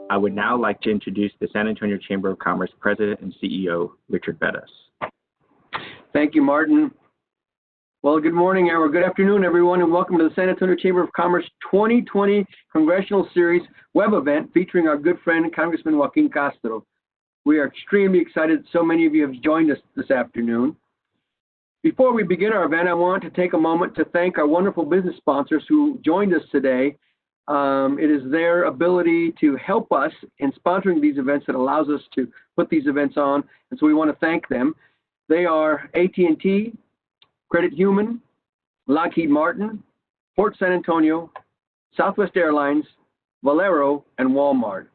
I would now like to introduce the San Antonio Chamber of Commerce President and CEO, Richard Perez. Thank you, Martin. Well, good morning or good afternoon, everyone, and welcome to the San Antonio Chamber of Commerce 2020 Congressional Series web event featuring our good friend, Congressman Joaquin Castro. We are extremely excited that so many of you have joined us this afternoon. Before we begin our event, I want to take a moment to thank our wonderful business sponsors who joined us today. It is their ability to help us in sponsoring these events that allows us to put these events on, and so we want to thank them. They are AT&T, Credit Human, Lockheed Martin, Port San Antonio, Southwest Airlines, Valero, and Walmart.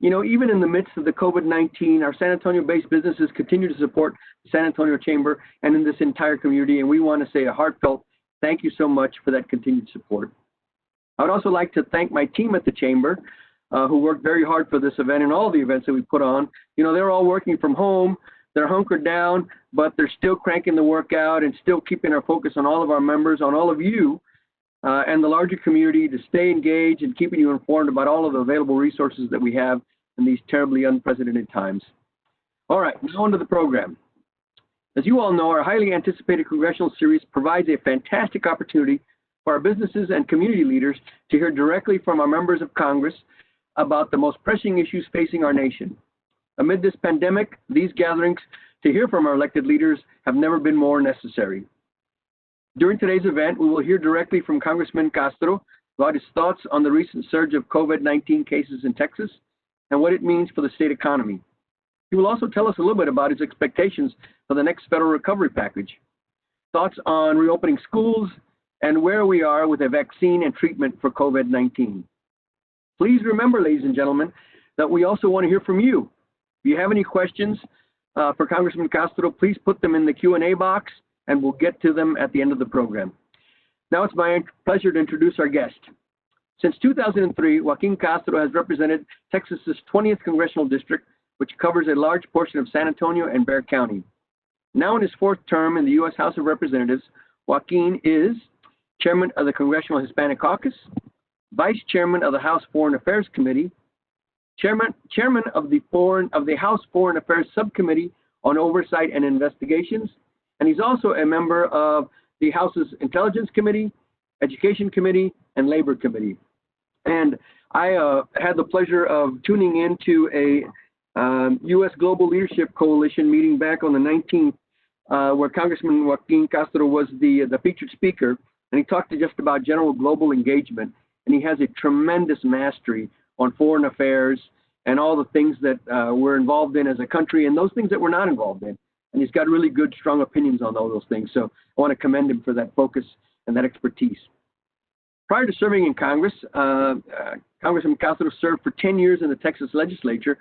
You know, even in the midst of the COVID-19, our San Antonio-based businesses continue to support the San Antonio Chamber and in this entire community, and we want to say a heartfelt thank you so much for that continued support. I would also like to thank my team at the Chamber who worked very hard for this event and all the events that we put on. You know, they're all working from home. They're hunkered down, but they're still cranking the work out and still keeping our focus on all of our members, on all of you, and the larger community to stay engaged and keeping you informed about all of the available resources that we have in these terribly unprecedented times. All right, now on to the program. As you all know, our highly anticipated Congressional Series provides a fantastic opportunity for our businesses and community leaders to hear directly from our members of Congress about the most pressing issues facing our nation. Amid this pandemic, these gatherings to hear from our elected leaders have never been more necessary. During today's event, we will hear directly from Congressman Castro about his thoughts on the recent surge of COVID-19 cases in Texas and what it means for the state economy. He will also tell us a little bit about his expectations for the next federal recovery package, thoughts on reopening schools, and where we are with a vaccine and treatment for COVID-19. Please remember, ladies and gentlemen, that we also want to hear from you. If you have any questions for Congressman Castro, please put them in the Q&A box, and we'll get to them at the end of the program. Now it's my pleasure to introduce our guest. Since 2003, Joaquin Castro has represented Texas's 20th Congressional District, which covers a large portion of San Antonio and Bexar County. Now in his fourth term in the U.S. House of Representatives, Joaquin is Chairman of the Congressional Hispanic Caucus, Vice Chairman of the House Foreign Affairs Committee, Chairman of the House Foreign Affairs Subcommittee on Oversight and Investigations, and he's also a member of the House's Intelligence Committee, Education Committee, and Labor Committee. And I had the pleasure of tuning into a U.S. Global Leadership Coalition meeting back on the 19th, where Congressman Joaquin Castro was the featured speaker, and he talked just about general global engagement, and he has a tremendous mastery on foreign affairs and all the things that we're involved in as a country and those things that we're not involved in. And he's got really good, strong opinions on all those things. So I want to commend him for that focus and that expertise. Prior to serving in Congress, Congressman Castro served for 10 years in the Texas legislature,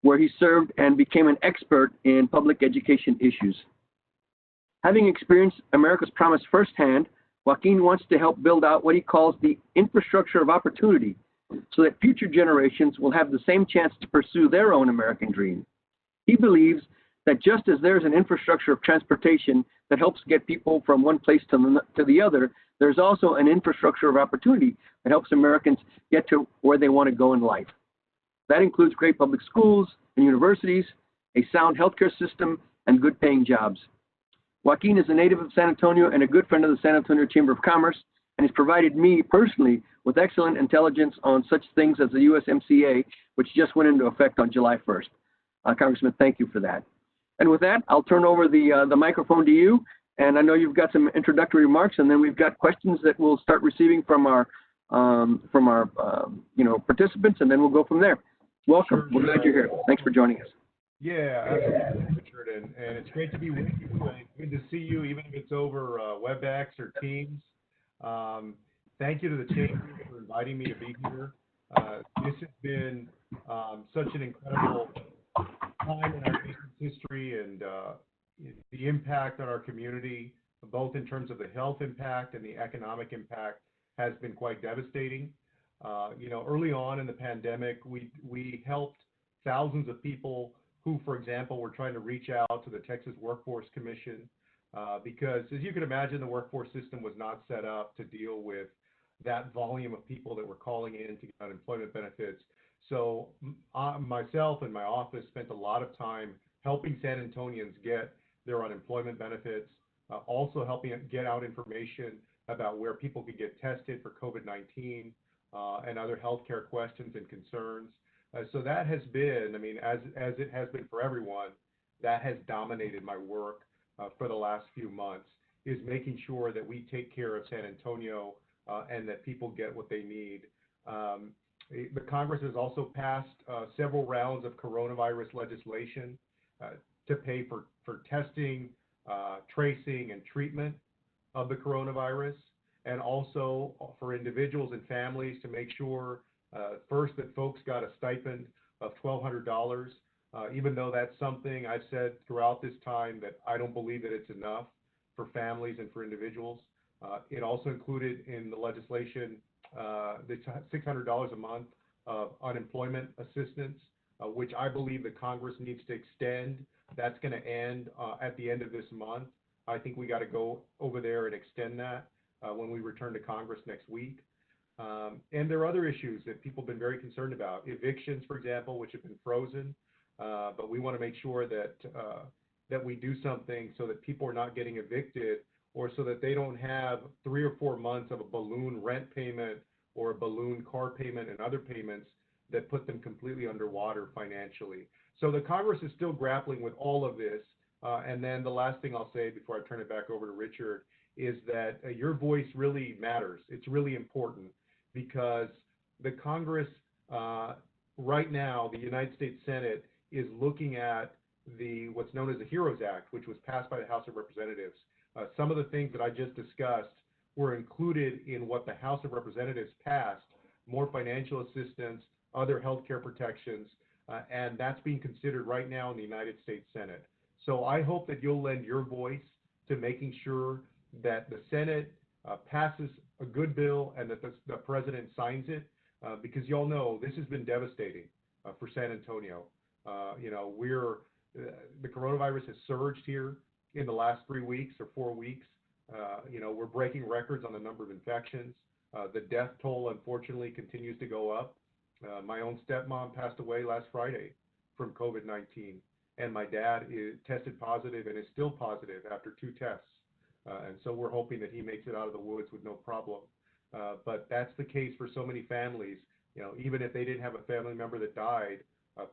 where he served and became an expert in public education issues. Having experienced America's promise firsthand, Joaquin wants to help build out what he calls the infrastructure of opportunity, so that future generations will have the same chance to pursue their own American dream. He believes that just as there's an infrastructure of transportation that helps get people from one place to the other, there's also an infrastructure of opportunity that helps Americans get to where they want to go in life. That includes great public schools and universities, a sound healthcare system, and good-paying jobs. Joaquin is a native of San Antonio and a good friend of the San Antonio Chamber of Commerce, and has provided me personally with excellent intelligence on such things as the USMCA, which just went into effect on July 1st. Congressman, thank you for that. And with that, I'll turn over the microphone to you. And I know you've got some introductory remarks, and then we've got questions that we'll start receiving from our participants, and then we'll go from there. Welcome. We're glad you're here. Thanks for joining us. Yeah, absolutely, Richard, and it's great to be with you. Good to see you, even if it's over WebEx or Teams. Thank you to the Chamber for inviting me to be here. This has been such an incredible time in our nation's history, and the impact on our community, both in terms of the health impact and the economic impact, has been quite devastating. Early on in the pandemic, we helped thousands of people who, for example, were trying to reach out to the Texas Workforce Commission because, as you can imagine, the workforce system was not set up to deal with that volume of people that were calling in to get unemployment benefits. So myself and my office spent a lot of time helping San Antonians get their unemployment benefits, also helping get out information about where people could get tested for COVID-19 and other healthcare questions and concerns. So that has been, I mean, as it has been for everyone, that has dominated my work for the last few months, is making sure that we take care of San Antonio and that people get what they need. The Congress has also passed several rounds of coronavirus legislation to pay for testing, tracing, and treatment of the coronavirus, and also for individuals and families to make sure first that folks got a stipend of $1,200, even though that's something I've said throughout this time that I don't believe that it's enough for families and for individuals. It also included in the legislation the $600 a month of unemployment assistance, which I believe the Congress needs to extend. That's going to end at the end of this month. I think we got to go over there and extend that when we return to Congress next week. And there are other issues that people have been very concerned about. Evictions, for example, which have been frozen, but we want to make sure that that we do something so that people are not getting evicted, or so that they don't have 3 or 4 months of a balloon rent payment or a balloon car payment and other payments that put them completely underwater financially. So the Congress is still grappling with all of this. And then the last thing I'll say before I turn it back over to Richard is that your voice really matters. It's really important because the Congress right now, the United States Senate is looking at what's known as the HEROES Act, which was passed by the House of Representatives. Some of the things that I just discussed were included in what the House of Representatives passed: more financial assistance, other health care protections, and that's being considered right now in the United States Senate. So I hope that you'll lend your voice to making sure that the Senate passes a good bill and that the president signs it, because y'all know this has been devastating for San Antonio. You know, the coronavirus has surged here in the last 3 weeks or 4 weeks. You know, we're breaking records on the number of infections. The death toll, unfortunately, continues to go up. My own stepmom passed away last Friday from COVID-19, and my dad tested positive and is still positive after 2 tests. And so we're hoping that he makes it out of the woods with no problem. But that's the case for so many families. You know, even if they didn't have a family member that died,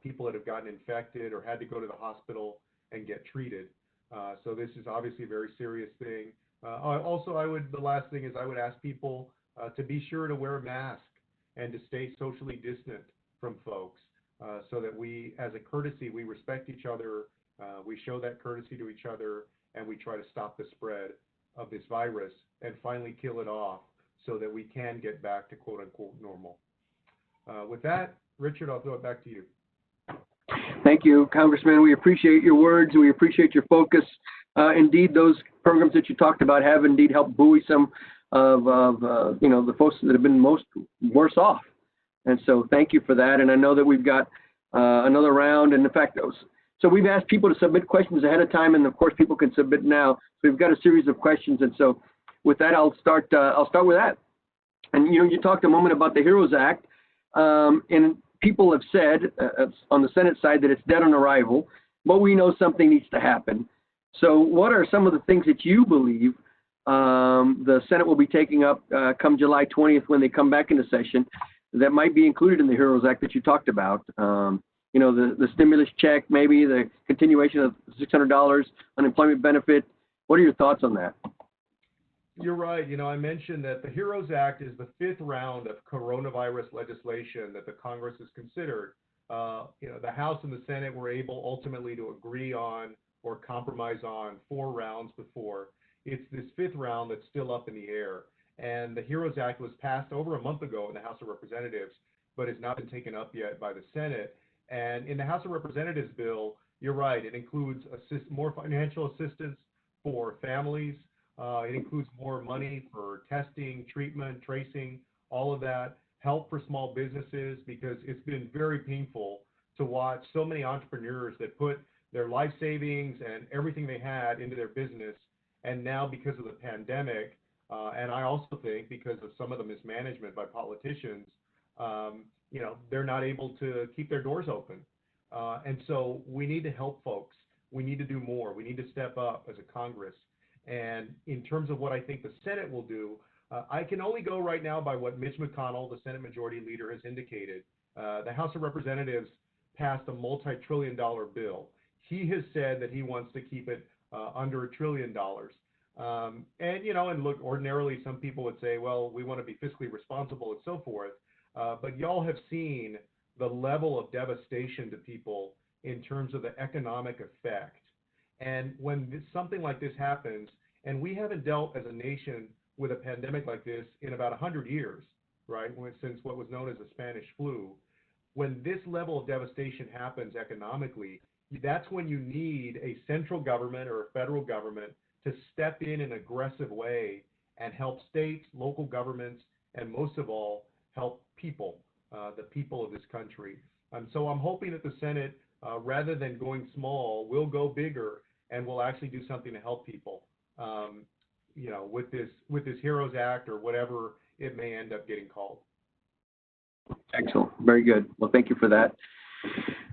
people that have gotten infected or had to go to the hospital and get treated. So this is obviously a very serious thing. Also, the last thing is I would ask people to be sure to wear a mask and to stay socially distant from folks, so that we, as a courtesy, we respect each other, we show that courtesy to each other, and we try to stop the spread of this virus and finally kill it off so that we can get back to quote unquote normal. With that, Richard, I'll throw it back to you. Thank you, Congressman. We appreciate your words. We appreciate your focus. Indeed, those programs that you talked about have indeed helped buoy some of you know, the folks that have been worse off. And so thank you for that. And I know that we've got another round. And in fact, so we've asked people to submit questions ahead of time, and of course people can submit now. So we've got a series of questions. And so with that, I'll start with that. And you know, you talked a moment about the HEROES Act, and people have said on the Senate side that it's dead on arrival, but we know something needs to happen. So what are some of the things that you believe the Senate will be taking up come July 20th when they come back into session that might be included in the HEROES Act that you talked about? You know, the stimulus check, maybe the continuation of $600 unemployment benefit. What are your thoughts on that? You're right. You know, I mentioned that the HEROES Act is the 5th round of coronavirus legislation that the Congress has considered. You know, the House and the Senate were able ultimately to agree on or compromise on 4 rounds before. It's this 5th round that's still up in the air. And the HEROES Act was passed over a month ago in the House of Representatives, but has not been taken up yet by the Senate. And in the House of Representatives bill, you're right, it includes more financial assistance for families. It includes more money for testing, treatment, tracing, all of that, help for small businesses, because it's been very painful to watch so many entrepreneurs that put their life savings and everything they had into their business. And now because of the pandemic, and I also think because of some of the mismanagement by politicians, they're not able to keep their doors open. And so we need to help folks. We need to do more. We need to step up as a Congress. And in terms of what I think the Senate will do, I can only go right now by what Mitch McConnell, the Senate Majority Leader, has indicated. The House of Representatives passed a multi-trillion-dollar bill. He has said that he wants to keep it under $1 trillion. And look, ordinarily some people would say, well, we want to be fiscally responsible and so forth. But y'all have seen the level of devastation to people in terms of the economic effect. And when something like this happens, and we haven't dealt as a nation with a pandemic like this in about 100 years, right, since what was known as the Spanish flu, when this level of devastation happens economically, that's when you need a central government or a federal government to step in an aggressive way and help states, local governments, and most of all, help people, the people of this country. So I'm hoping that the Senate, rather than going small, will go bigger and will actually do something to help people, with this HEROES Act or whatever it may end up getting called. Excellent. Very good. Well, thank you for that.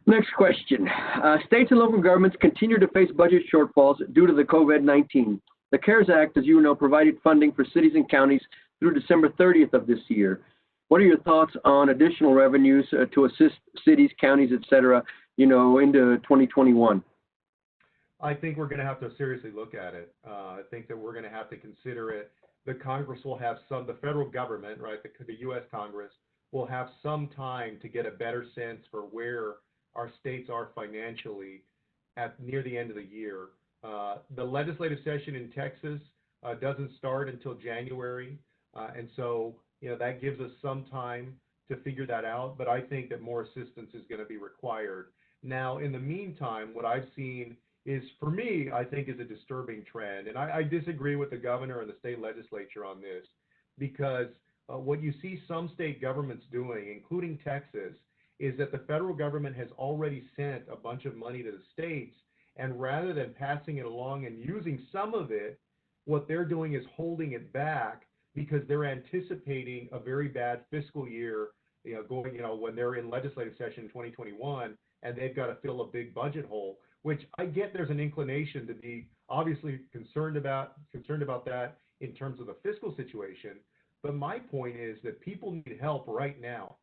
Next question. States and local governments continue to face budget shortfalls due to the COVID-19. The CARES Act, as you know, provided funding for cities and counties through December 30th of this year. What are your thoughts on additional revenues to assist cities, counties, et cetera, into 2021? I think we're going to have to seriously look at it. I think that we're going to have to consider it. The Congress will have the federal government, right, the U.S. Congress, will have some time to get a better sense for where our states are financially near the end of the year. The legislative session in Texas doesn't start until January, and so that gives us some time to figure that out, but I think that more assistance is going to be required. Now, in the meantime, what I've seen is, for me, I think is a disturbing trend, and I disagree with the governor and the state legislature on this, because what you see some state governments doing, including Texas, is that the federal government has already sent a bunch of money to the states, and rather than passing it along and using some of it, what they're doing is holding it back because they're anticipating a very bad fiscal year, when they're in legislative session in 2021, and they've got to fill a big budget hole, which I get there's an inclination to be obviously concerned about that in terms of the fiscal situation. But my point is that people need help right now.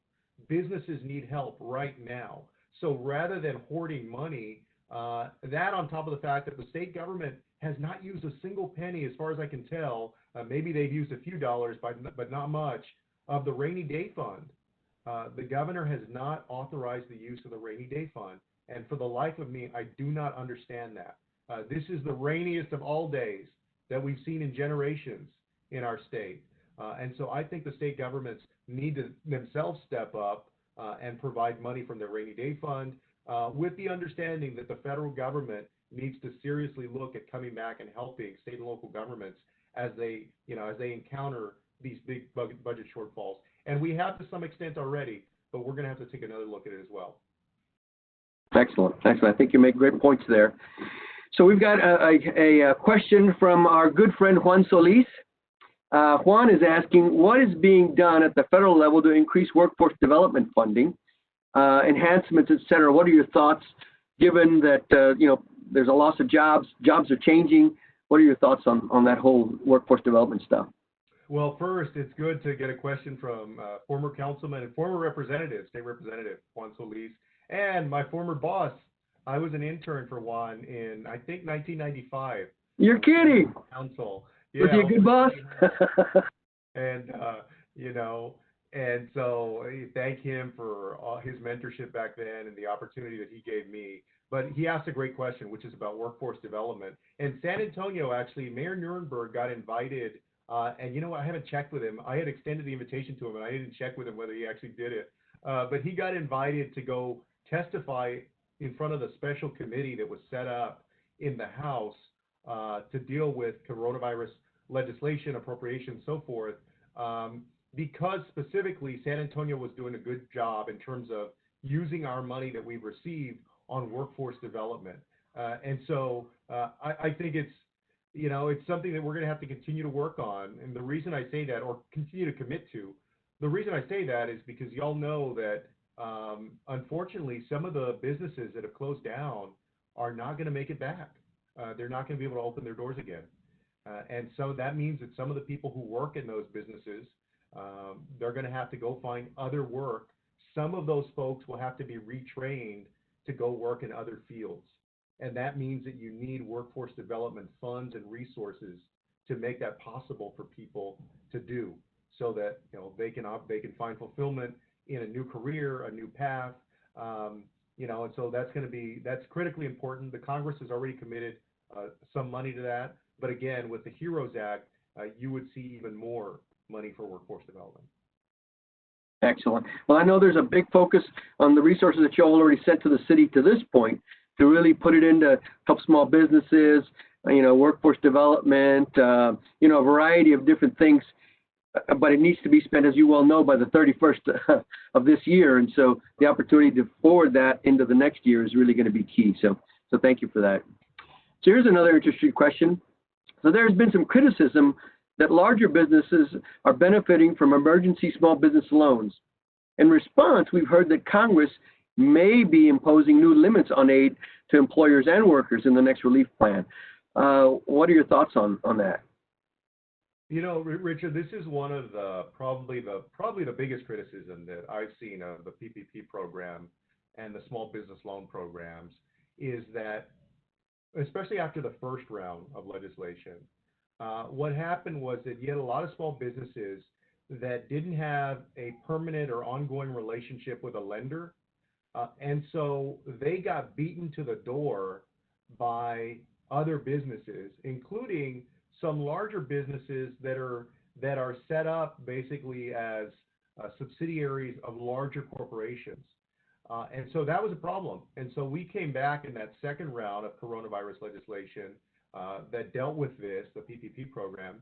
Businesses need help right now. So rather than hoarding money, that on top of the fact that the state government has not used a single penny, as far as I can tell, maybe they've used a few dollars, but not much, of the rainy day fund. The governor has not authorized the use of the rainy day fund. And for the life of me, I do not understand that. This is the rainiest of all days that we've seen in generations in our state. And so I think the state governments need to themselves step up and provide money from their rainy day fund, with the understanding that the federal government needs to seriously look at coming back and helping state and local governments as they encounter these big budget shortfalls. And we have to some extent already, but we're going to have to take another look at it as well. Excellent. Excellent. I think you make great points there. So we've got a question from our good friend Juan Solis. Juan is asking, what is being done at the federal level to increase workforce development funding, enhancements, et cetera? What are your thoughts, given that, there's a loss of jobs are changing? What are your thoughts on that whole workforce development stuff? Well, first, it's good to get a question from former councilman and former state representative, Juan Solis, and my former boss. I was an intern for Juan in, I think, 1995. You're kidding. Council. Was he a good boss? And, and so thank him for his mentorship back then and the opportunity that he gave me. But he asked a great question, which is about workforce development. And San Antonio, actually, Mayor Nuremberg got invited. And you know what? I haven't checked with him. I had extended the invitation to him, and I didn't check with him whether he actually did it. But he got invited to go testify in front of the special committee that was set up in the House to deal with coronavirus legislation, appropriation, so forth, because specifically San Antonio was doing a good job in terms of using our money that we've received on workforce development. And so I think it's something that we're going to have to continue to work on. And the reason I say that, or continue to commit to, the reason I say that is because y'all know that, unfortunately, some of the businesses that have closed down are not going to make it back. They're not going to be able to open their doors again. And so that means that some of the people who work in those businesses, they're going to have to go find other work. Some of those folks will have to be retrained to go work in other fields. And that means that you need workforce development funds and resources to make that possible for people to do, so that they can find fulfillment in a new career, a new path. And so that's critically important. The Congress has already committed some money to that. But again, with the HEROES Act, you would see even more money for workforce development. Excellent. Well, I know there's a big focus on the resources that you all already sent to the city to this point to really put it into help small businesses, workforce development, a variety of different things. But it needs to be spent, as you well know, by the 31st of this year. And so the opportunity to forward that into the next year is really going to be key. So thank you for that. So here's another interesting question. So there's been some criticism that larger businesses are benefiting from emergency small business loans. In response, we've heard that Congress may be imposing new limits on aid to employers and workers in the next relief plan. What are your thoughts on that? Richard, this is one of the probably the biggest criticism that I've seen of the PPP program and the small business loan programs is that, especially after the first round of legislation, what happened was that you had a lot of small businesses that didn't have a permanent or ongoing relationship with a lender. And so they got beaten to the door by other businesses, including some larger businesses that are set up basically as subsidiaries of larger corporations. And so that was a problem. And so we came back in that second round of coronavirus legislation that dealt with this, the PPP program,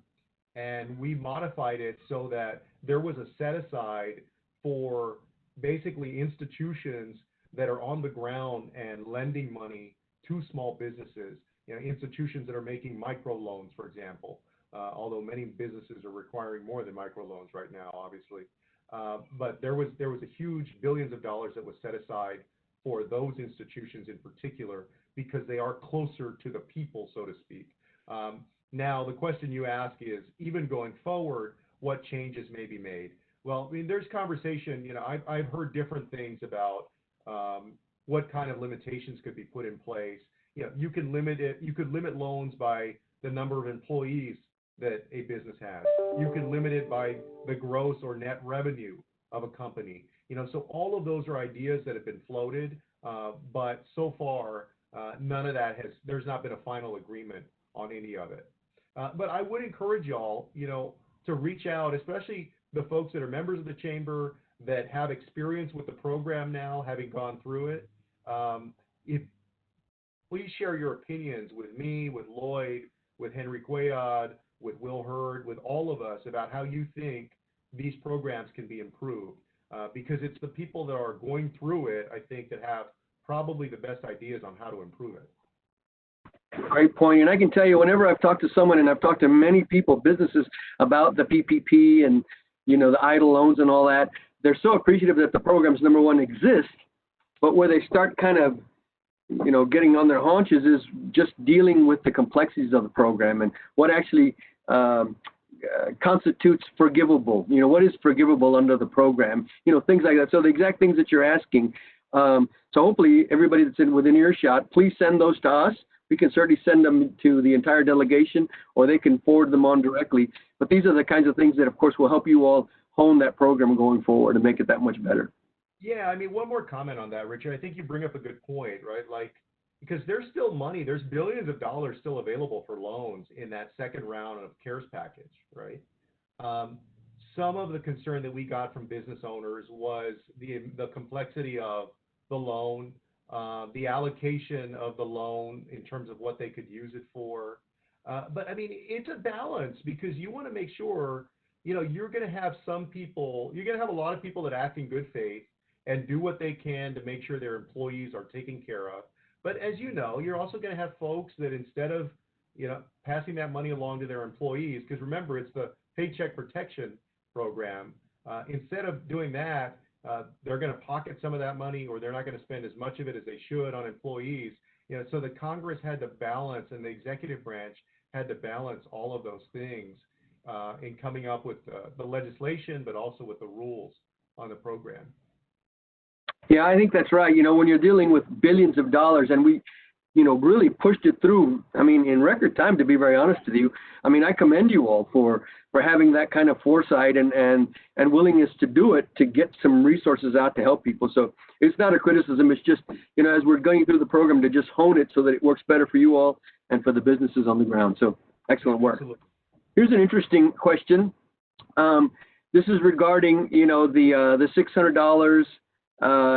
and we modified it so that there was a set aside for basically institutions that are on the ground and lending money to small businesses, institutions that are making microloans, for example, although many businesses are requiring more than microloans right now, obviously. But there was a huge billions of dollars that was set aside for those institutions in particular because they are closer to the people, so to speak. Now, the question you ask is, even going forward, what changes may be made? Well, I mean, there's conversation. I've heard different things about what kind of limitations could be put in place. You can limit it. You could limit loans by the number of employees that a business has. You can limit it by the gross or net revenue of a company. So all of those are ideas that have been floated, but so far, none of that there's not been a final agreement on any of it. But I would encourage y'all, to reach out, especially the folks that are members of the chamber that have experience with the program now, having gone through it. Please share your opinions with me, with Lloyd, with Henry Cuellar, with Will Hurd, with all of us about how you think these programs can be improved. Because it's the people that are going through it, I think, that have probably the best ideas on how to improve it. Great point. And I can tell you, whenever I've talked to someone, and I've talked to many people, businesses, about the PPP and, the idle loans and all that, they're so appreciative that the programs, number one, exist. But where they start kind of, getting on their haunches is just dealing with the complexities of the program and what actually constitutes forgivable. What is forgivable under the program? Things like that. So the exact things that you're asking. So hopefully everybody that's within earshot, please send those to us. We can certainly send them to the entire delegation, or they can forward them on directly. But these are the kinds of things that, of course, will help you all hone that program going forward and make it that much better. Yeah, I mean, one more comment on that, Richard. I think you bring up a good point, right? Because there's still money, there's billions of dollars still available for loans in that second round of CARES package, right? Some of the concern that we got from business owners was the complexity of the loan, the allocation of the loan in terms of what they could use it for. But I mean, it's a balance because you want to make sure, you're going to have you're going to have a lot of people that act in good faith and do what they can to make sure their employees are taken care of. But as you know, you're also going to have folks that instead of, passing that money along to their employees, because remember, it's the Paycheck Protection Program, Instead of doing that, they're going to pocket some of that money, or they're not going to spend as much of it as they should on employees. So the Congress had to balance, and the executive branch had to balance all of those things in coming up with the legislation, but also with the rules on the program. Yeah, I think that's right. When you're dealing with billions of dollars, and we, really pushed it through, in record time, to be very honest with you. I commend you all for having that kind of foresight and willingness to do it, to get some resources out to help people. So it's not a criticism. It's just, as we're going through the program, to just hone it so that it works better for you all and for the businesses on the ground. So excellent work. Absolutely. Here's an interesting question. This is regarding, the $600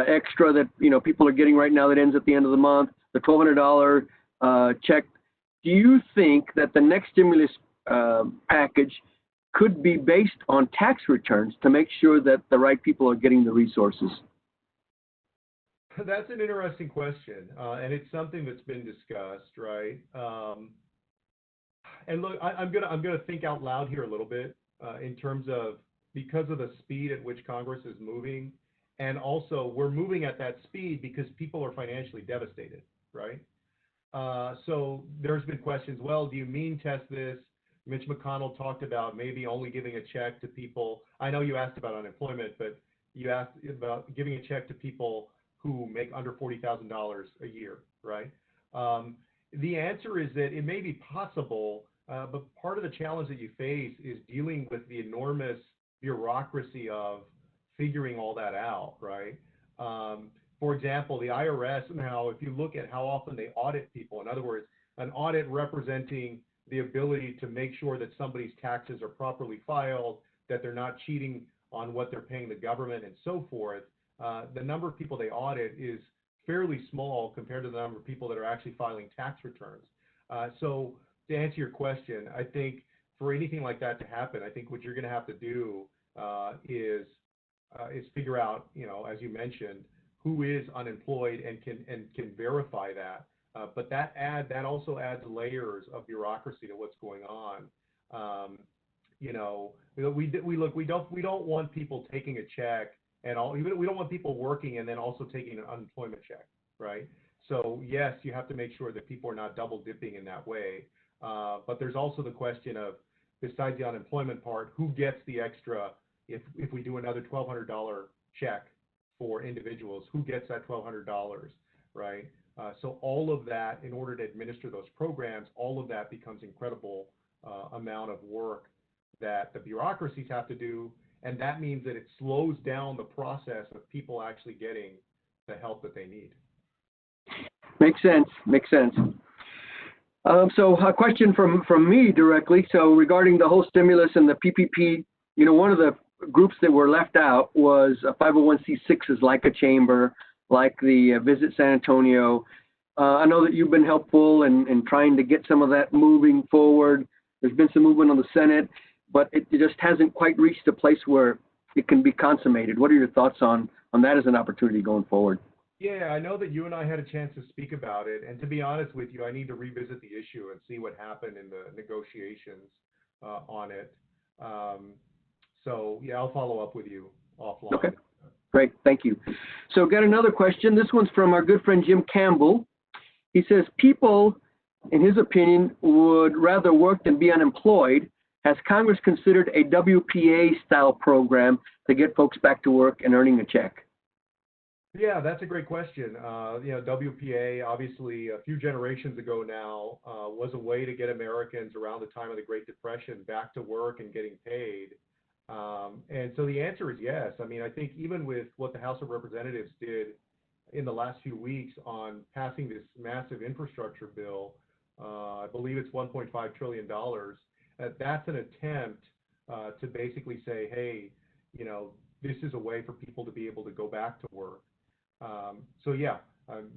extra that, people are getting right now that ends at the end of the month, the $1,200 check. Do you think that the next stimulus package could be based on tax returns to make sure that the right people are getting the resources? That's an interesting question, and it's something that's been discussed, right? And look, I'm gonna think out loud here a little bit in terms of, because of the speed at which Congress is moving, and also we're moving at that speed because people are financially devastated, right? So there's been questions. Well, do you mean test this? Mitch McConnell talked about maybe only giving a check to people. I know you asked about unemployment, but you asked about giving a check to people who make under $40,000 a year, right? The answer is that it may be possible, but part of the challenge that you face is dealing with the enormous bureaucracy of figuring all that out, right? For example, the IRS now, if you look at how often they audit people, in other words, an audit representing the ability to make sure that somebody's taxes are properly filed, that they're not cheating on what they're paying the government and so forth, the number of people they audit is fairly small compared to the number of people that are actually filing tax returns. So to answer your question, I think for anything like that to happen, I think what you're going to have to do is figure out, as you mentioned, who is unemployed and can verify that. But that also adds layers of bureaucracy to what's going on. We don't want people taking a check and we don't want people working and then also taking an unemployment check, right? So yes, you have to make sure that people are not double dipping in that way. But there's also the question of, besides the unemployment part, who gets the extra? If we do another $1,200 check for individuals, who gets that $1,200, right? So all of that, in order to administer those programs, all of that becomes incredible amount of work that the bureaucracies have to do, and that means that it slows down the process of people actually getting the help that they need. Makes sense. So a question from me directly. So regarding the whole stimulus and the PPP, one of the groups that were left out was 501c6s, like a chamber, like the Visit San Antonio. I know that you've been helpful in trying to get some of that moving forward. There's been some movement on the Senate, but it just hasn't quite reached a place where it can be consummated. What are your thoughts on that as an opportunity going forward? Yeah, I know that you and I had a chance to speak about it, and to be honest with you, I need to revisit the issue and see what happened in the negotiations on it. So yeah, I'll follow up with you offline. Okay, great, thank you. So got another question. This one's from our good friend Jim Campbell. He says, people, in his opinion, would rather work than be unemployed. Has Congress considered a WPA-style program to get folks back to work and earning a check? Yeah, that's a great question. WPA, obviously, a few generations ago now, was a way to get Americans around the time of the Great Depression back to work and getting paid. And so the answer is yes. I think even with what the House of Representatives did in the last few weeks on passing this massive infrastructure bill, I believe it's $1.5 trillion, that's an attempt to basically say, hey, this is a way for people to be able to go back to work. So yeah,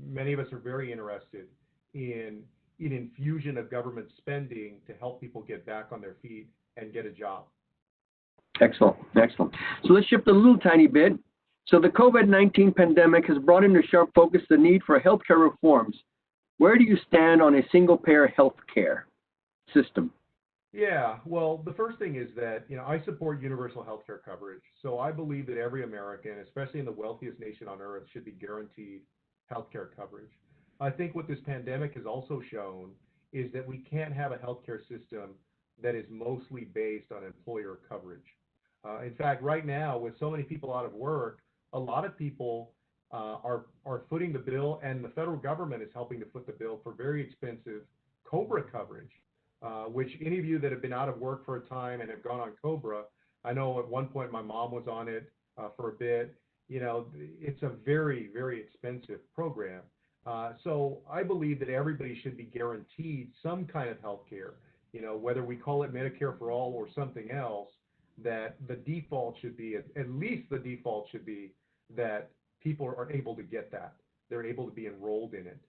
many of us are very interested in infusion of government spending to help people get back on their feet and get a job. Excellent. So let's shift a little tiny bit. So the COVID-19 pandemic has brought into sharp focus the need for healthcare reforms. Where do you stand on a single-payer healthcare system? Yeah, well, the first thing is that, I support universal health care coverage. So I believe that every American, especially in the wealthiest nation on earth, should be guaranteed health care coverage. I think what this pandemic has also shown is that we can't have a healthcare system that is mostly based on employer coverage. In fact, right now, with so many people out of work, a lot of people are footing the bill, and the federal government is helping to foot the bill for very expensive COBRA coverage, which any of you that have been out of work for a time and have gone on COBRA, I know at one point my mom was on it for a bit. It's a very, very expensive program. So I believe that everybody should be guaranteed some kind of health care, whether we call it Medicare for all or something else, that the default should be, at least the default should be that people are able to get that. They're able to be enrolled in it,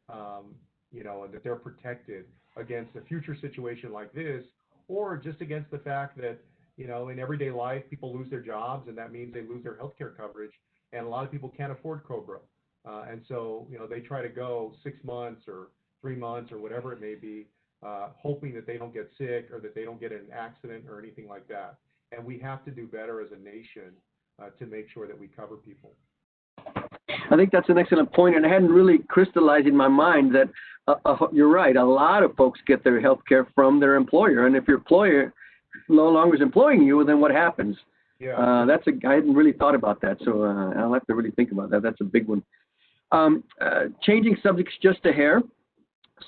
and that they're protected against a future situation like this, or just against the fact that, in everyday life, people lose their jobs, and that means they lose their health care coverage, and a lot of people can't afford COBRA. And so, they try to go 6 months or 3 months or whatever it may be, hoping that they don't get sick or that they don't get in an accident or anything like that. And we have to do better as a nation to make sure that we cover people. I think that's an excellent point, and I hadn't really crystallized in my mind that you're right. A lot of folks get their health care from their employer, and if your employer no longer is employing you, then what happens? Yeah. I hadn't really thought about that, so I'll have to really think about that. That's a big one. Changing subjects just a hair.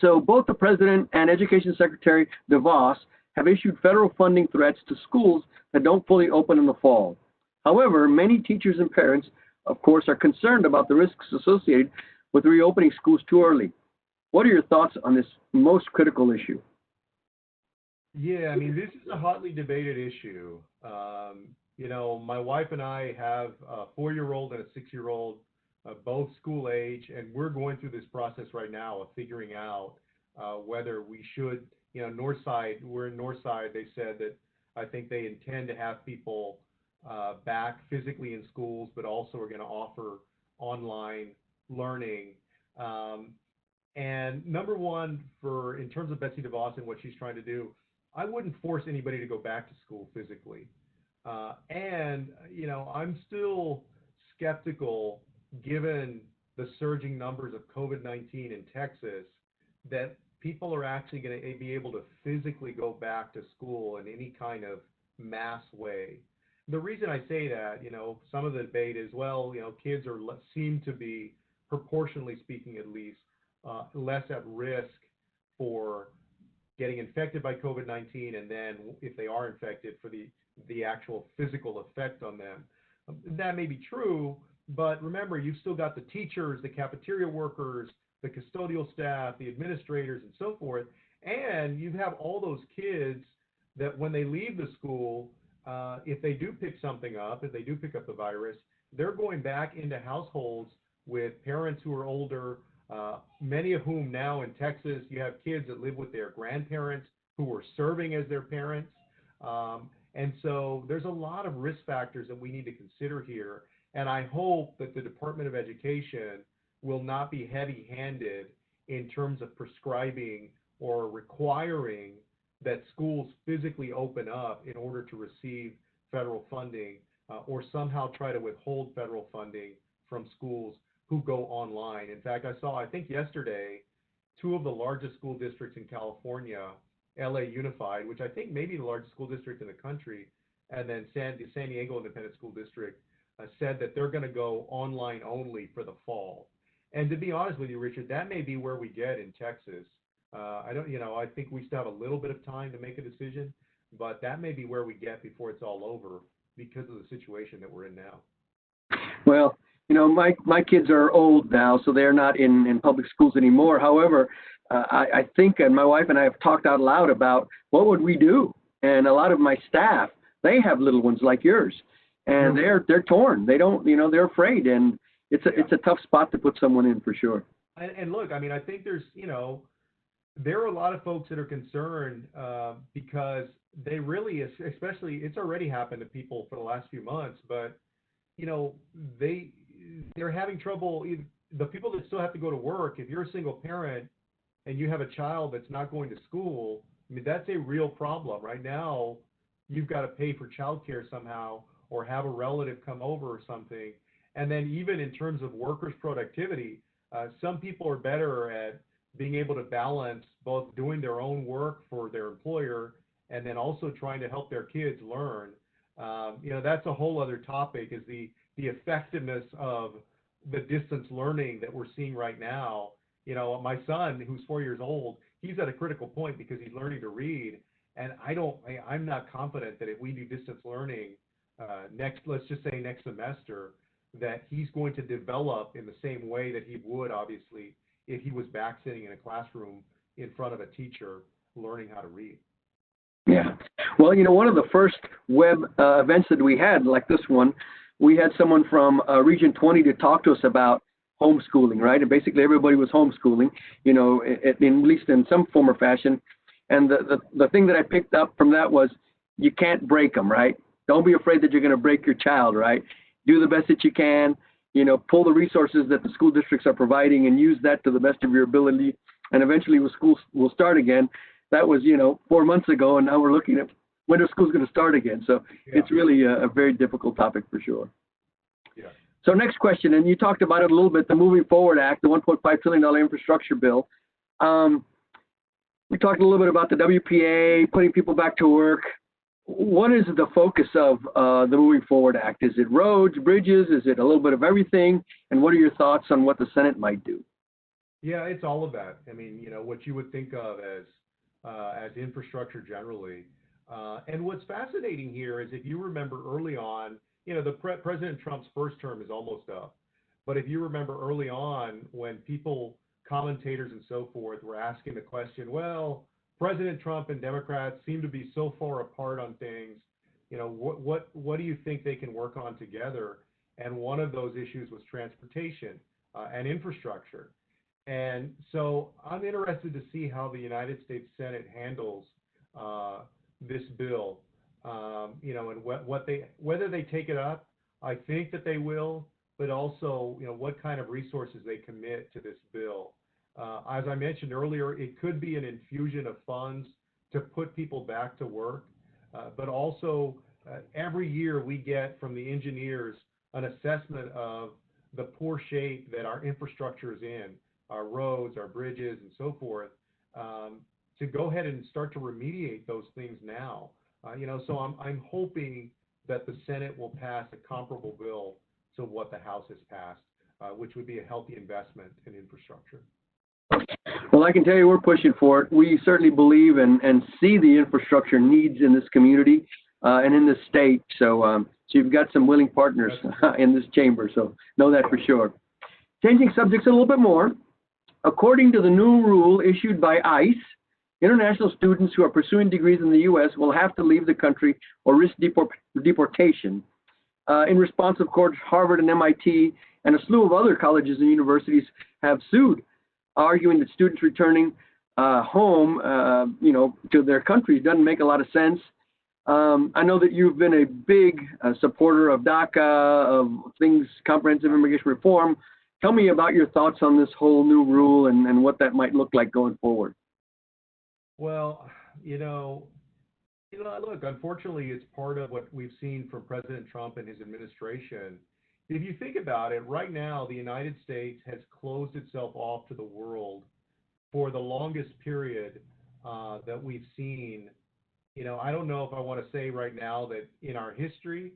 So both the President and Education Secretary DeVos have issued federal funding threats to schools that don't fully open in the fall. However, many teachers and parents, of course, are concerned about the risks associated with reopening schools too early. What are your thoughts on this most critical issue? Yeah, this is a hotly debated issue. My wife and I have a 4-year-old and a 6-year-old, both school age, and we're going through this process right now of figuring out whether we should, Northside, we're in Northside, they said that I think they intend to have people back physically in schools, but also are going to offer online learning. And number one, in terms of Betsy DeVos and what she's trying to do, I wouldn't force anybody to go back to school physically. I'm still skeptical, given the surging numbers of COVID-19 in Texas, that people are actually going to be able to physically go back to school in any kind of mass way. The reason I say that, some of the debate is, well, kids seem to be, proportionally speaking at least, less at risk for getting infected by COVID-19, and then if they are infected, for the actual physical effect on them. That may be true, but remember, you've still got the teachers, the cafeteria workers, the custodial staff, the administrators, and so forth, and you have all those kids that when they leave the school, if they do pick something up, if they do pick up the virus, they're going back into households with parents who are older, many of whom now in Texas, you have kids that live with their grandparents who are serving as their parents. And so there's a lot of risk factors that we need to consider here. And I hope that the Department of Education will not be heavy-handed in terms of prescribing or requiring that schools physically open up in order to receive federal funding, or somehow try to withhold federal funding from schools who go online. In fact, I think yesterday, 2 of the largest school districts in California, LA Unified, which I think may be the largest school district in the country, and then San Diego Independent School District, said that they're going to go online only for the fall. And to be honest with you, Richard, that may be where we get in Texas. I think we still have a little bit of time to make a decision, but that may be where we get before it's all over because of the situation that we're in now. Well, my kids are old now, so they're not in public schools anymore. However, I think, and my wife and I have talked out loud about what would we do. And a lot of my staff, they have little ones like yours, and they're torn. They don't, they're afraid, and it's a tough spot to put someone in for sure. And look, I think there's, there are a lot of folks that are concerned because they really, especially, it's already happened to people for the last few months, but they're having trouble. The people that still have to go to work, if you're a single parent and you have a child that's not going to school, I mean, that's a real problem. Right now, you've got to pay for childcare somehow or have a relative come over or something. And then even in terms of workers' productivity, some people are better at being able to balance both doing their own work for their employer and then also trying to help their kids learn. That's a whole other topic, is the effectiveness of the distance learning that we're seeing right now. My son, who's 4 years old, he's at a critical point because he's learning to read. And I'm not confident that if we do distance learning let's just say next semester, that he's going to develop in the same way that he would, obviously, if he was back sitting in a classroom in front of a teacher learning how to read. Yeah. Well, one of the first web events that we had, like this one, we had someone from Region 20 to talk to us about homeschooling, right? And basically everybody was homeschooling, at least in some form or fashion. And the thing that I picked up from that was you can't break them, right? Don't be afraid that you're going to break your child, right? Do the best that you can, pull the resources that the school districts are providing and use that to the best of your ability. And eventually when schools will start again. That was, 4 months ago, and now we're looking at when are schools going to start again. So It's really a very difficult topic for sure. Yeah. So next question, and you talked about it a little bit, the Moving Forward Act, the $1.5 trillion infrastructure bill. We talked a little bit about the WPA, putting people back to work. What is the focus of the Moving Forward Act? Is it roads, bridges? Is it a little bit of everything? And what are your thoughts on what the Senate might do? Yeah, it's all of that. I mean, what you would think of as infrastructure generally. And what's fascinating here is if you remember early on, President Trump's first term is almost up. But if you remember early on when commentators and so forth were asking the question, well, President Trump and Democrats seem to be so far apart on things, what do you think they can work on together? And one of those issues was transportation and infrastructure. And so I'm interested to see how the United States Senate handles this bill, and whether they take it up. I think that they will, but also, what kind of resources they commit to this bill. As I mentioned earlier, it could be an infusion of funds to put people back to work, but also every year we get from the engineers an assessment of the poor shape that our infrastructure is in, our roads, our bridges, and so forth, to go ahead and start to remediate those things now. So I'm hoping that the Senate will pass a comparable bill to what the House has passed, which would be a healthy investment in infrastructure. Well, I can tell you we're pushing for it. We certainly believe and see the infrastructure needs in this community and in this state. So you've got some willing partners in this chamber, so know that for sure. Changing subjects a little bit more. According to the new rule issued by ICE, international students who are pursuing degrees in the U.S. will have to leave the country or risk deportation. In response, of course, Harvard and MIT and a slew of other colleges and universities have sued, arguing that students returning home, to their countries doesn't make a lot of sense. I know that you've been a big supporter of DACA, of things, comprehensive immigration reform. Tell me about your thoughts on this whole new rule and what that might look like going forward. Well, look, unfortunately, it's part of what we've seen from President Trump and his administration. If you think about it, right now, the United States has closed itself off to the world for the longest period that we've seen. I don't know if I want to say right now that in our history,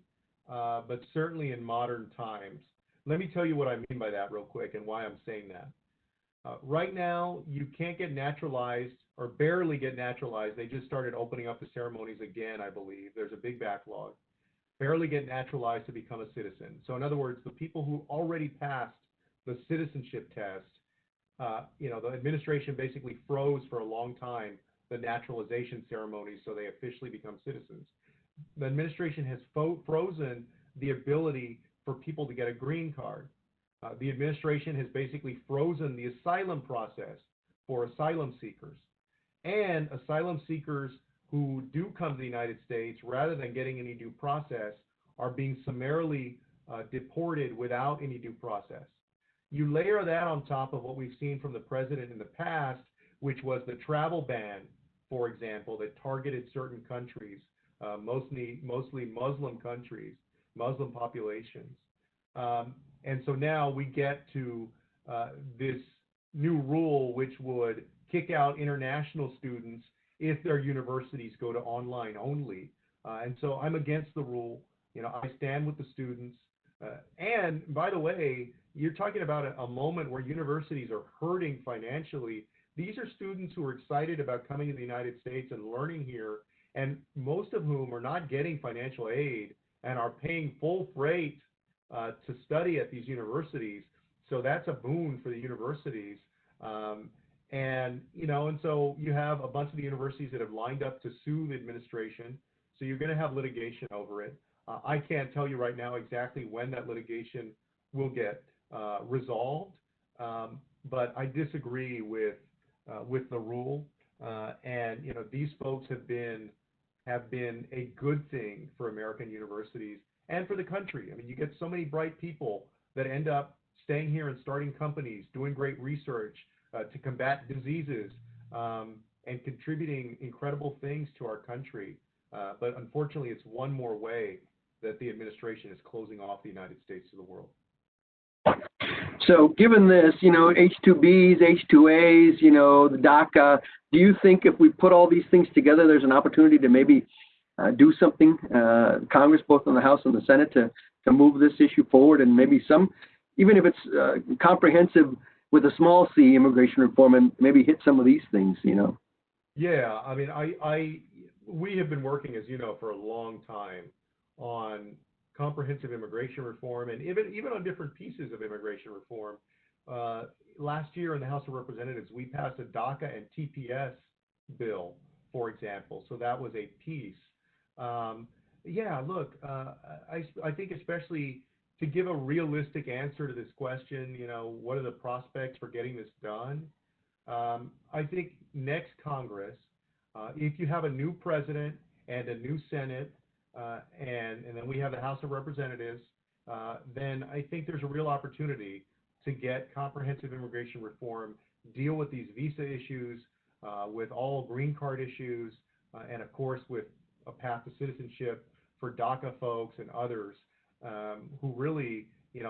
but certainly in modern times. Let me tell you what I mean by that real quick and why I'm saying that. Right now, you can't get naturalized or barely get naturalized. They just started opening up the ceremonies again, I believe. There's a big backlog. Barely get naturalized to become a citizen. So in other words, the people who already passed the citizenship test, the administration basically froze for a long time the naturalization ceremonies so they officially become citizens. The administration has frozen the ability for people to get a green card. The administration has basically frozen the asylum process for asylum seekers. And asylum seekers who do come to the United States, rather than getting any due process, are being summarily deported without any due process. You layer that on top of what we've seen from the president in the past, which was the travel ban for example, that targeted certain countries, mostly Muslim countries, Muslim populations. And so now we get to this new rule which would kick out international students if their universities go to online only. And so I'm against the rule. I stand with the students. And by the way, you're talking about a moment where universities are hurting financially. These are students who are excited about coming to the United States and learning here, and most of whom are not getting financial aid and are paying full freight to study at these universities. So that's a boon for the universities. And so you have a bunch of the universities that have lined up to sue the administration. So you're going to have litigation over it. I can't tell you right now exactly when that litigation will get resolved, but I disagree with the rule. And these folks have been a good thing for American universities and for the country. I mean, you get so many bright people that end up staying here and starting companies, doing great research to combat diseases, and contributing incredible things to our country. But unfortunately, it's one more way that the administration is closing off the United States to the world. So given this, H-2Bs, H-2As, the DACA, do you think if we put all these things together, there's an opportunity to maybe do something, Congress, both in the House and the Senate, to move this issue forward, and maybe even if it's comprehensive with a small c immigration reform, and maybe hit some of these things, Yeah, I mean, we have been working, as you know, for a long time on comprehensive immigration reform, and even on different pieces of immigration reform. Last year in the House of Representatives, we passed a DACA and TPS bill, for example. So that was a piece. Yeah, look, I think especially to give a realistic answer to this question, what are the prospects for getting this done? I think next Congress, if you have a new president and a new Senate, and then we have the House of Representatives, then I think there's a real opportunity to get comprehensive immigration reform, deal with these visa issues, with all green card issues, and of course with a path to citizenship for DACA folks and others who really,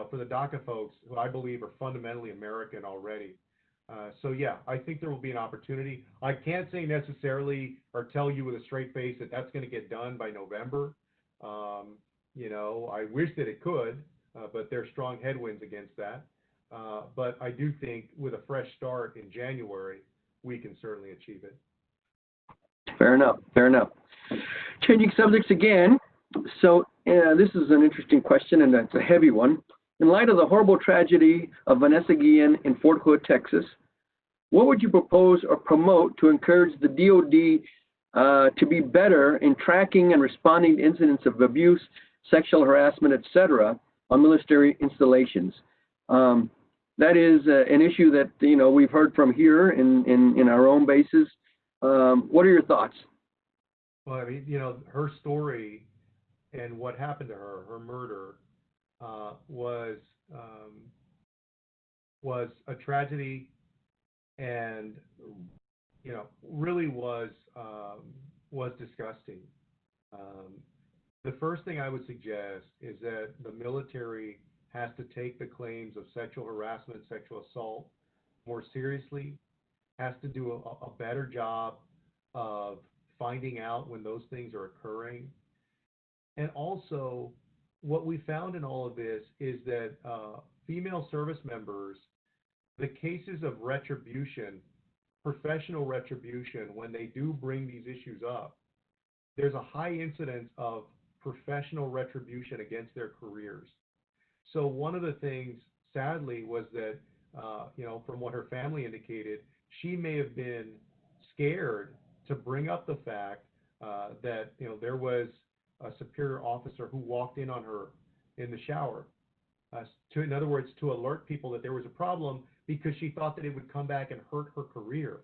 for the DACA folks who I believe are fundamentally American already. So yeah, I think there will be an opportunity. I can't say necessarily or tell you with a straight face that that's going to get done by November. I wish that it could, but there's strong headwinds against that. But I do think with a fresh start in January, we can certainly achieve it. Fair enough. Changing subjects again. So this is an interesting question, and it's a heavy one. In light of the horrible tragedy of Vanessa Guillen in Fort Hood, Texas, what would you propose or promote to encourage the DOD to be better in tracking and responding to incidents of abuse, sexual harassment, etc., on military installations? That is an issue that we've heard from here in our own bases. What are your thoughts? Well, I mean, her story and what happened to her, her murder, was a tragedy, and really was disgusting. The first thing I would suggest is that the military has to take the claims of sexual harassment, sexual assault more seriously, has to do a better job of finding out when those things are occurring. And also, what we found in all of this is that female service members, the cases of retribution, professional retribution, when they do bring these issues up, there's a high incidence of professional retribution against their careers. So one of the things, sadly, was that, from what her family indicated, she may have been scared to bring up the fact that, there was a superior officer who walked in on her in the shower. In other words, to alert people that there was a problem, because she thought that it would come back and hurt her career.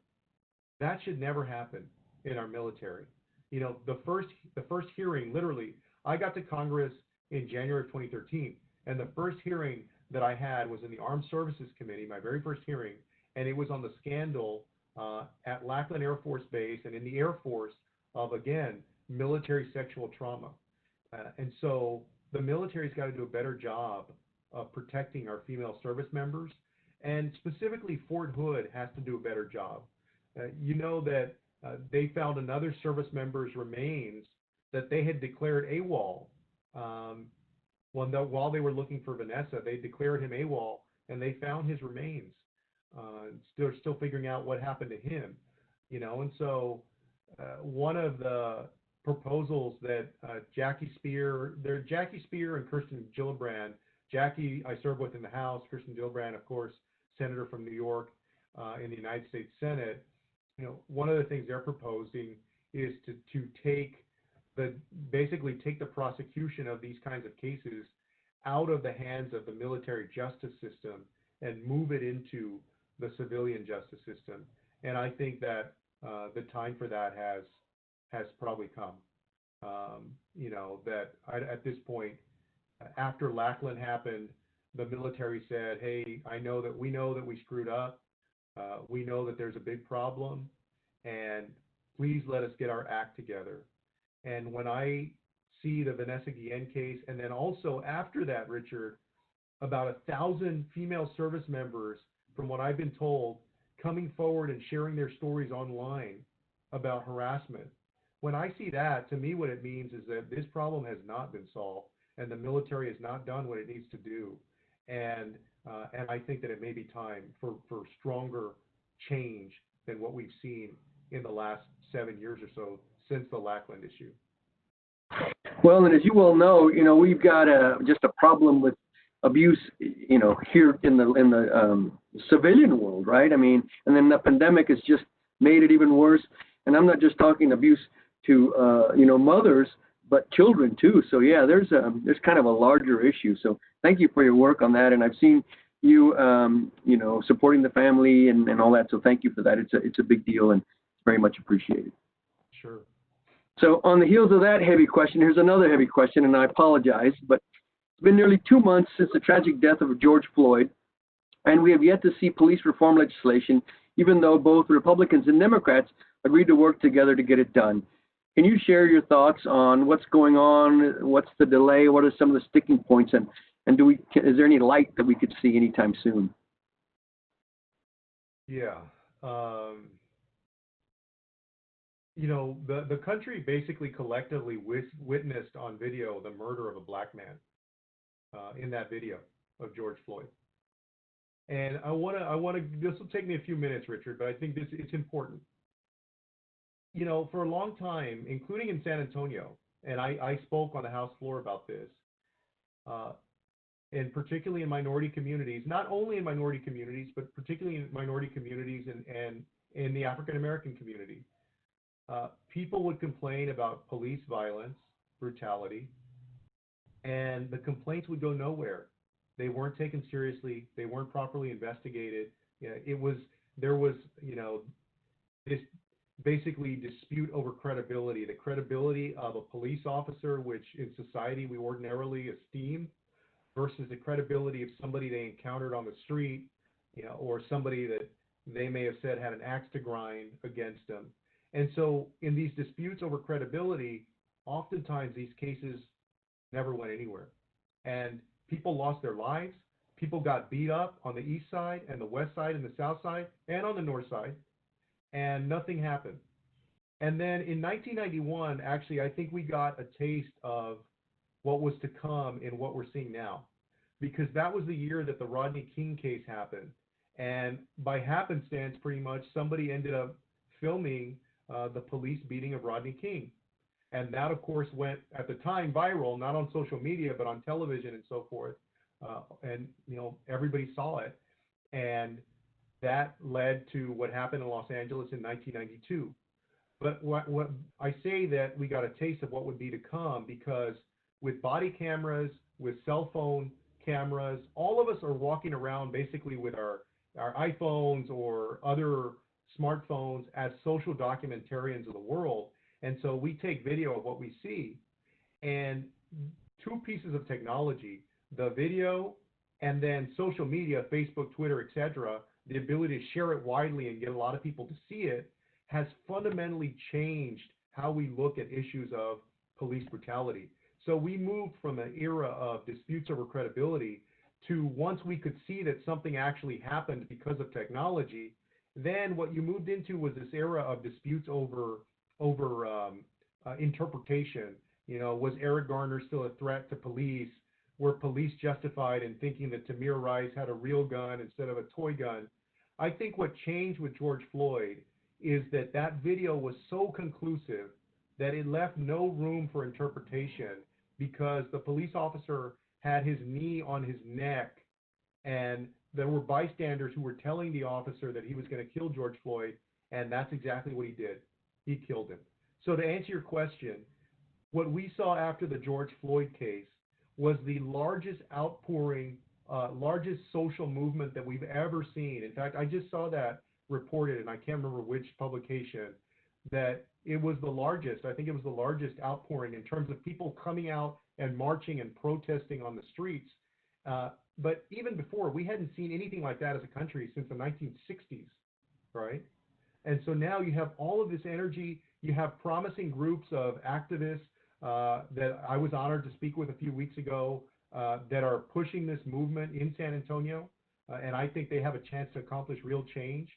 That should never happen in our military. The first hearing, literally, I got to Congress in January of 2013, and the first hearing that I had was in the Armed Services Committee, my very first hearing, and it was on the scandal at Lackland Air Force Base and in the Air Force of, again, military sexual trauma. And so the military's got to do a better job of protecting our female service members, and specifically Fort Hood has to do a better job. You know that they found another service member's remains that they had declared AWOL. While they were looking for Vanessa, they declared him AWOL, and they found his remains. They're still figuring out what happened to him, you know. And so one of the proposals that Jackie Spear and Kirsten Gillibrand, Jackie I served with in the House, Kirsten Gillibrand, of course, Senator from New York in the United States Senate. You know, one of the things they're proposing is to basically take the prosecution of these kinds of cases out of the hands of the military justice system and move it into the civilian justice system. And I think that the time for that has probably come. You know, that at this point, after Lackland happened, the military said, hey, we know that we screwed up. We know that there's a big problem, and please let us get our act together. And when I see the Vanessa Guillen case, and then also after that, Richard, about 1,000 female service members, from what I've been told, coming forward and sharing their stories online about harassment. When I see that, to me, what it means is that this problem has not been solved, and the military has not done what it needs to do. And I think that it may be time for stronger change than what we've seen in the last 7 years or so since the Lackland issue. Well, and as you well know, you know, we've got just a problem with abuse, you know, here in the civilian world, right? I mean, and then the pandemic has just made it even worse. And I'm not just talking abuse to you know, mothers, but children too. So yeah, there's kind of a larger issue. So thank you for your work on that. And I've seen you you know, supporting the family and all that. So thank you for that. It's a big deal and very much appreciated. Sure. So on the heels of that heavy question, here's another heavy question, and I apologize, but it's been nearly 2 months since the tragic death of George Floyd, and we have yet to see police reform legislation, even though both Republicans and Democrats agreed to work together to get it done. Can you share your thoughts on what's going on? What's the delay? What are some of the sticking points? And is there any light that we could see anytime soon? Yeah. You know, the country basically collectively witnessed on video the murder of a black man in that video of George Floyd. And I want to, this will take me a few minutes, Richard, but I think it's important. You know, for a long time, including in San Antonio, and I spoke on the House floor about this, and particularly in minority communities, not only in minority communities, but particularly in minority communities and in the African American community. People would complain about police violence, brutality, and the complaints would go nowhere. They weren't taken seriously. They weren't properly investigated. You know, there was, you know, this basically dispute over credibility, the credibility of a police officer, which in society we ordinarily esteem, versus the credibility of somebody they encountered on the street, you know, or somebody that they may have said had an axe to grind against them. And so in these disputes over credibility, oftentimes these cases never went anywhere. And people lost their lives. People got beat up on the east side and the west side and the south side and on the north side, and nothing happened. And then in 1991, actually, I think we got a taste of what was to come in what we're seeing now, because that was the year that the Rodney King case happened. And by happenstance, pretty much, somebody ended up filming the police beating of Rodney King. And that, of course, went at the time viral, not on social media, but on television and so forth. And, you know, everybody saw it. And that led to what happened in Los Angeles in 1992. But what I say that we got a taste of what would be to come, because with body cameras, with cell phone cameras, all of us are walking around basically with our iPhones or other smartphones as social documentarians of the world. And so we take video of what we see, and two pieces of technology, the video and then social media, Facebook, Twitter, etc., the ability to share it widely and get a lot of people to see it, has fundamentally changed how we look at issues of police brutality. So we moved from an era of disputes over credibility to, once we could see that something actually happened because of technology, then what you moved into was this era of disputes over interpretation. Was Eric Garner still a threat to police? Were police justified in thinking that Tamir Rice had a real gun instead of a toy gun? I think what changed with George Floyd is that video was so conclusive that it left no room for interpretation, because the police officer had his knee on his neck, and there were bystanders who were telling the officer that he was going to kill George Floyd, and that's exactly what he did. He killed him. So to answer your question, what we saw after the George Floyd case was the largest outpouring, largest social movement that we've ever seen. In fact, I just saw that reported, and I can't remember which publication, that it was the largest. I think it was the largest outpouring in terms of people coming out and marching and protesting on the streets. But even before, we hadn't seen anything like that as a country since the 1960s, right? And so now you have all of this energy. You have promising groups of activists that I was honored to speak with a few weeks ago that are pushing this movement in San Antonio, and I think they have a chance to accomplish real change.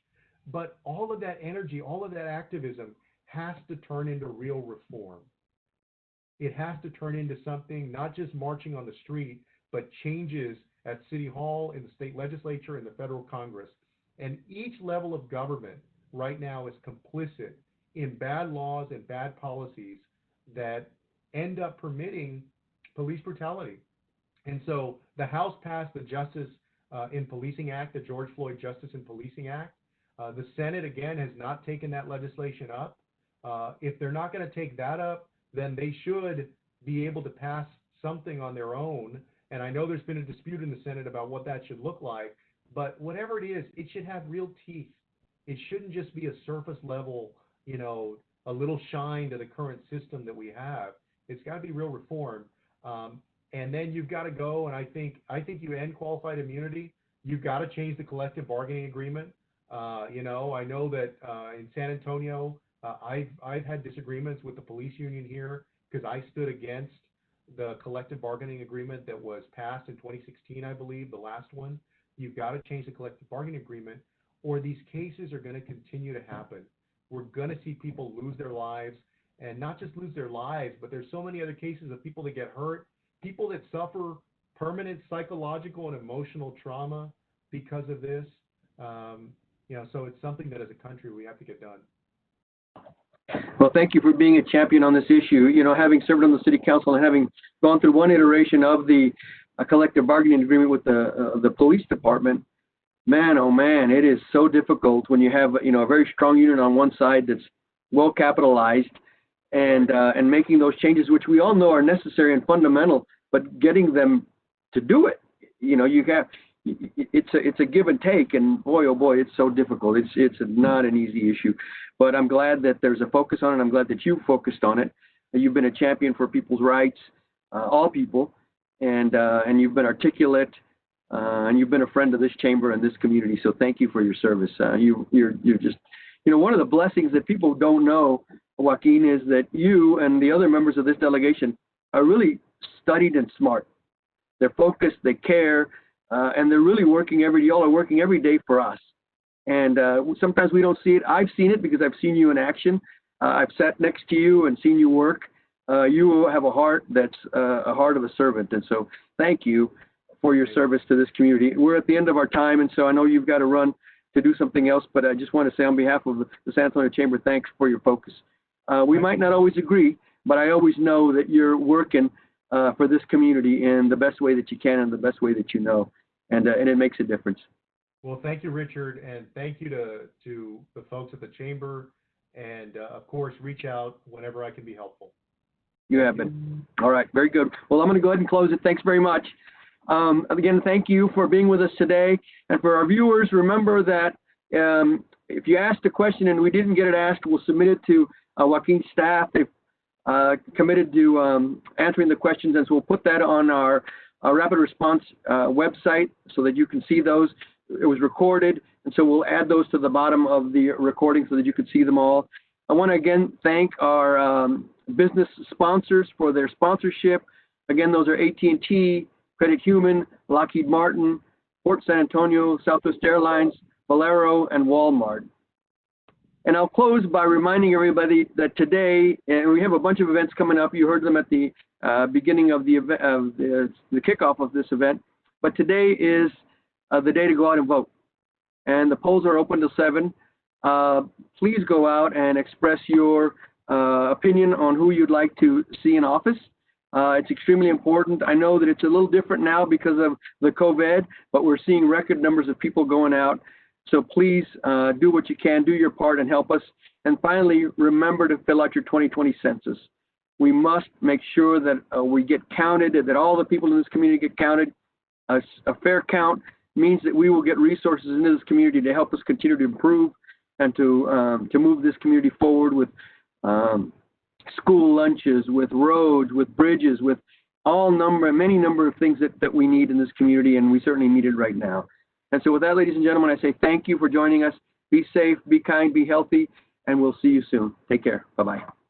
But all of that energy, all of that activism has to turn into real reform. It has to turn into something, not just marching on the street, but changes at City Hall, in the state legislature, in the federal Congress. And each level of government right now is complicit in bad laws and bad policies that end up permitting police brutality. And so the House passed the Justice in Policing Act, the George Floyd Justice in Policing Act. The Senate, again, has not taken that legislation up. If they're not going to take that up, then they should be able to pass something on their own. And I know there's been a dispute in the Senate about what that should look like, but whatever it is, it should have real teeth. It shouldn't just be a surface level, a little shine to the current system that we have. It's got to be real reform. And then you've got to go, and I think you end qualified immunity. You've got to change the collective bargaining agreement. I know that in San Antonio, I've had disagreements with the police union here because I stood against the collective bargaining agreement that was passed in 2016, I believe, the last one. You've got to change the collective bargaining agreement, or these cases are going to continue to happen. We're going to see people lose their lives, and not just lose their lives, but there's so many other cases of people that get hurt, people that suffer permanent psychological and emotional trauma because of this. So it's something that as a country we have to get done. Well, thank you for being a champion on this issue. Having served on the city council and having gone through one iteration of the collective bargaining agreement with the police department, man, oh man, it is so difficult when you have a very strong union on one side that's well capitalized, and making those changes, which we all know are necessary and fundamental, but getting them to do it, it's a give and take, and boy, oh boy, it's so difficult. It's not an easy issue, but I'm glad that there's a focus on it. I'm glad that you focused on it. You've been a champion for people's rights, all people, and you've been articulate, and you've been a friend of this chamber and this community. So thank you for your service. You're just, one of the blessings that people don't know, Joaquin, is that you and the other members of this delegation are really studied and smart. They're focused, they care, and they're really y'all are working every day for us. And sometimes we don't see it. I've seen it because I've seen you in action. I've sat next to you and seen you work. You have a heart that's a heart of a servant. And so thank you for your service to this community. We're at the end of our time, and so I know you've got to run to do something else, but I just want to say on behalf of the San Antonio Chamber, thanks for your focus. We might not always agree, but I always know that you're working for this community in the best way that you can and the best way that you know, and it makes a difference. Well, thank you, Richard, and thank you to the folks at the Chamber, and of course, reach out whenever I can be helpful. You have been. All right, very good. Well, I'm going to go ahead and close it. Thanks very much. Again, thank you for being with us today. And for our viewers, remember that if you asked a question and we didn't get it asked, we'll submit it to Joaquin's staff. They've committed to answering the questions, and so we'll put that on our rapid response website so that you can see those. It was recorded. And so we'll add those to the bottom of the recording so that you can see them all. I want to again thank our business sponsors for their sponsorship. Again, those are AT&T, Credit Human, Lockheed Martin, Port San Antonio, Southwest Airlines, Valero, and Walmart. And I'll close by reminding everybody that today, and we have a bunch of events coming up. You heard them at the beginning of the event, the kickoff of this event. But today is the day to go out and vote. And the polls are open till 7. Please go out and express your opinion on who you'd like to see in office. It's extremely important. I know that it's a little different now because of the COVID, but we're seeing record numbers of people going out. So please do what you can, do your part, and help us. And finally, remember to fill out your 2020 census. We must make sure that we get counted, that all the people in this community get counted. A fair count means that we will get resources into this community to help us continue to improve and to move this community forward with school lunches, with roads, with bridges, with many number of things that we need in this community, and we certainly need it right now. And so with that, ladies and gentlemen, I say thank you for joining us. Be safe, be kind, be healthy, and we'll see you soon. Take care. Bye-bye.